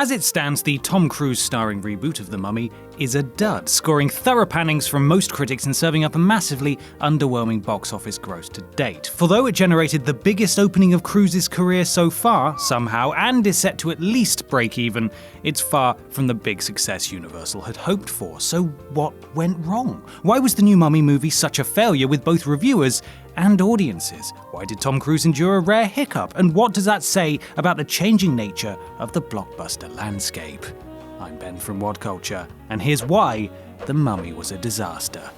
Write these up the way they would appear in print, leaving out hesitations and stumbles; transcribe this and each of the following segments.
As it stands, the Tom Cruise starring reboot of The Mummy is a dud, scoring thorough pannings from most critics and serving up a massively underwhelming box office gross to date. For though it generated the biggest opening of Cruise's career so far, somehow, and is set to at least break even, it's far from the big success Universal had hoped for. So what went wrong? Why was the new Mummy movie such a failure with both reviewers and audiences? Why did Tom Cruise endure a rare hiccup? And what does that say about the changing nature of the blockbuster landscape? I'm Ben from Whatculture, and here's why The Mummy was a disaster.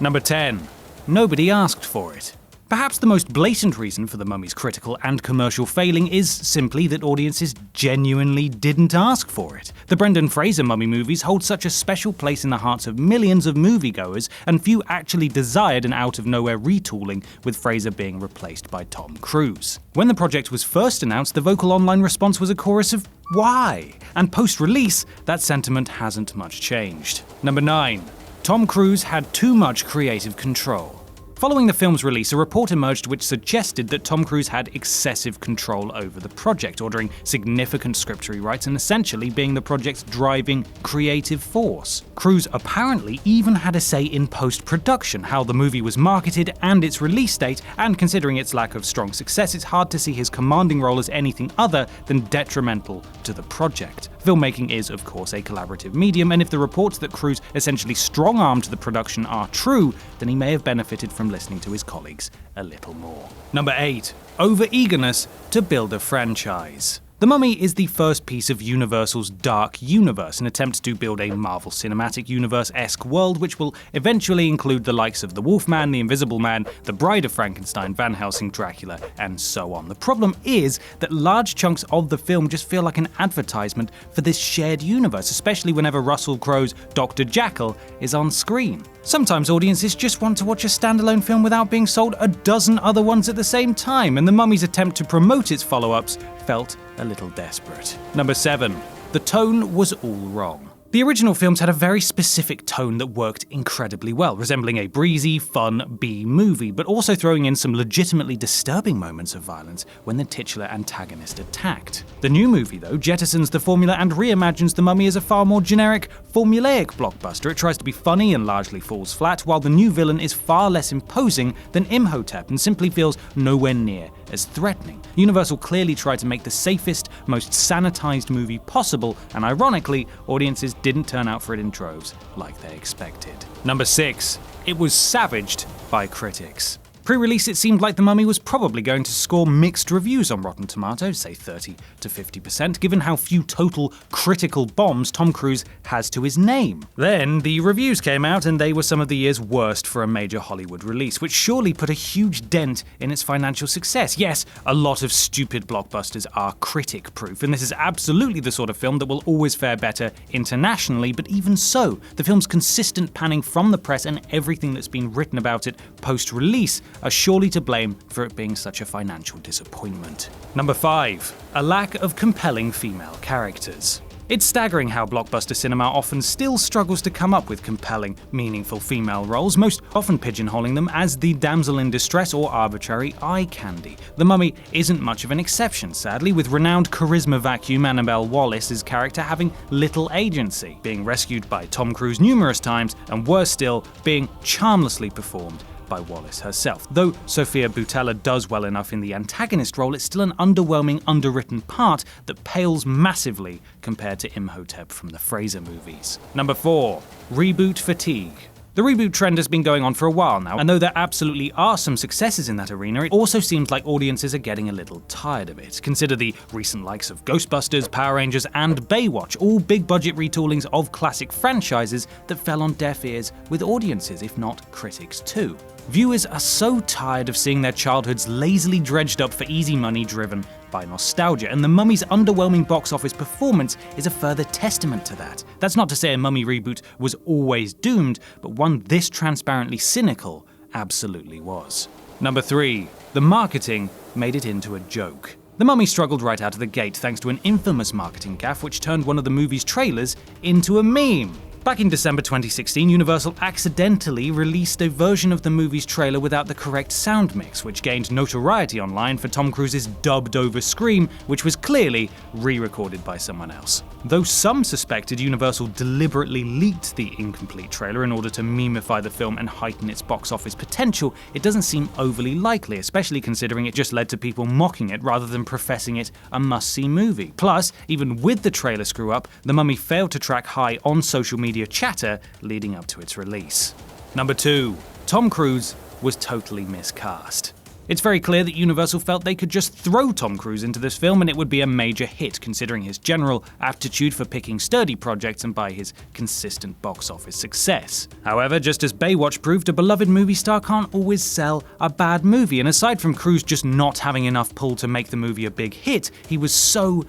Number 10. Nobody asked for it. Perhaps the most blatant reason for The Mummy's critical and commercial failing is simply that audiences genuinely didn't ask for it. The Brendan Fraser Mummy movies hold such a special place in the hearts of millions of moviegoers, and few actually desired an out-of-nowhere retooling, with Fraser being replaced by Tom Cruise. When the project was first announced, the vocal online response was a chorus of "Why?" And post-release, that sentiment hasn't much changed. Number 9. Tom Cruise had too much creative control. Following the film's release, a report emerged which suggested that Tom Cruise had excessive control over the project, ordering significant script rewrites and essentially being the project's driving creative force. Cruise apparently even had a say in post-production, how the movie was marketed and its release date, and considering its lack of strong success, it's hard to see his commanding role as anything other than detrimental to the project. Filmmaking is, of course, a collaborative medium, and if the reports that Cruise essentially strong-armed the production are true, then he may have benefited from listening to his colleagues a little more. Number 8. Over-eagerness to build a franchise. The Mummy is the first piece of Universal's Dark Universe, an attempt to build a Marvel Cinematic Universe-esque world which will eventually include the likes of the Wolfman, the Invisible Man, the Bride of Frankenstein, Van Helsing, Dracula, and so on. The problem is that large chunks of the film just feel like an advertisement for this shared universe, especially whenever Russell Crowe's Dr. Jekyll is on screen. Sometimes audiences just want to watch a standalone film without being sold a dozen other ones at the same time, and The Mummy's attempt to promote its follow-ups felt a little desperate. Number 7. The tone was all wrong. The original films had a very specific tone that worked incredibly well, resembling a breezy, fun B-movie, but also throwing in some legitimately disturbing moments of violence when the titular antagonist attacked. The new movie, though, jettisons the formula and reimagines The Mummy as a far more generic, formulaic blockbuster. It tries to be funny and largely falls flat, while the new villain is far less imposing than Imhotep and simply feels nowhere near as threatening. Universal clearly tried to make the safest, most sanitized movie possible, and ironically, audiences didn't turn out for it in droves like they expected. Number 6. It was savaged by critics. Pre-release, it seemed like The Mummy was probably going to score mixed reviews on Rotten Tomatoes, say 30 to 50%, given how few total critical bombs Tom Cruise has to his name. Then the reviews came out and they were some of the year's worst for a major Hollywood release, which surely put a huge dent in its financial success. Yes, a lot of stupid blockbusters are critic-proof, and this is absolutely the sort of film that will always fare better internationally, but even so, the film's consistent panning from the press and everything that's been written about it post-release are surely to blame for it being such a financial disappointment. Number 5. A lack of compelling female characters. It's staggering how blockbuster cinema often still struggles to come up with compelling, meaningful female roles, most often pigeonholing them as the damsel in distress or arbitrary eye candy. The Mummy isn't much of an exception, sadly, with renowned charisma vacuum Annabelle Wallis's character having little agency, being rescued by Tom Cruise numerous times, and worse still, being charmlessly performed by Wallis herself. Though Sofia Boutella does well enough in the antagonist role, it's still an underwhelming, underwritten part that pales massively compared to Imhotep from the Fraser movies. Number 4. Reboot fatigue. The reboot trend has been going on for a while now, and though there absolutely are some successes in that arena, it also seems like audiences are getting a little tired of it. Consider the recent likes of Ghostbusters, Power Rangers, and Baywatch, all big-budget retoolings of classic franchises that fell on deaf ears with audiences, if not critics too. Viewers are so tired of seeing their childhoods lazily dredged up for easy money driven by nostalgia, and The Mummy's underwhelming box office performance is a further testament to that. That's not to say a Mummy reboot was always doomed, but one this transparently cynical absolutely was. Number 3. The marketing made it into a joke. The Mummy struggled right out of the gate thanks to an infamous marketing gaffe which turned one of the movie's trailers into a meme. Back in December 2016, Universal accidentally released a version of the movie's trailer without the correct sound mix, which gained notoriety online for Tom Cruise's dubbed-over scream, which was clearly re-recorded by someone else. Though some suspected Universal deliberately leaked the incomplete trailer in order to memify the film and heighten its box office potential, it doesn't seem overly likely, especially considering it just led to people mocking it rather than professing it a must-see movie. Plus, even with the trailer screw-up, The Mummy failed to track high on social media chatter leading up to its release. Number 2. Tom Cruise was totally miscast. It's very clear that Universal felt they could just throw Tom Cruise into this film and it would be a major hit, considering his general aptitude for picking sturdy projects and by his consistent box office success. However, just as Baywatch proved, a beloved movie star can't always sell a bad movie, and aside from Cruise just not having enough pull to make the movie a big hit, he was so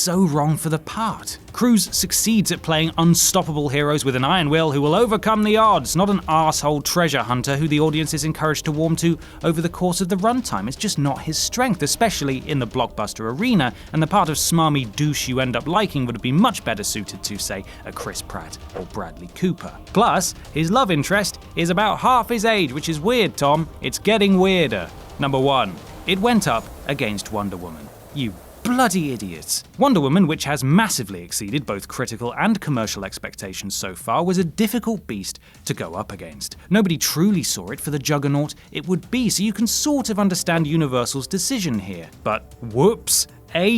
wrong for the part. Cruise succeeds at playing unstoppable heroes with an iron will who will overcome the odds, not an arsehole treasure hunter who the audience is encouraged to warm to over the course of the runtime. It's just not his strength, especially in the blockbuster arena, and the part of smarmy douche you end up liking would have been much better suited to, say, a Chris Pratt or Bradley Cooper. Plus, his love interest is about half his age, which is weird, Tom. It's getting weirder. Number 1. It went up against Wonder Woman. You bloody idiots. Wonder Woman, which has massively exceeded both critical and commercial expectations so far, was a difficult beast to go up against. Nobody truly saw it for the juggernaut it would be, so you can sort of understand Universal's decision here. But whoops.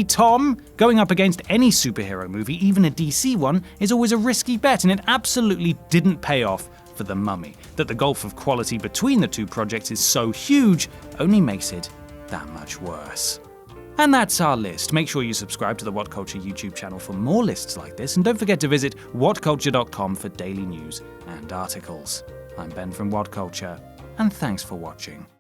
Tom? Going up against any superhero movie, even a DC one, is always a risky bet, and it absolutely didn't pay off for The Mummy. That the gulf of quality between the two projects is so huge only makes it that much worse. And that's our list. Make sure you subscribe to the Whatculture YouTube channel for more lists like this, and don't forget to visit whatculture.com for daily news and articles. I'm Ben from Whatculture, and thanks for watching.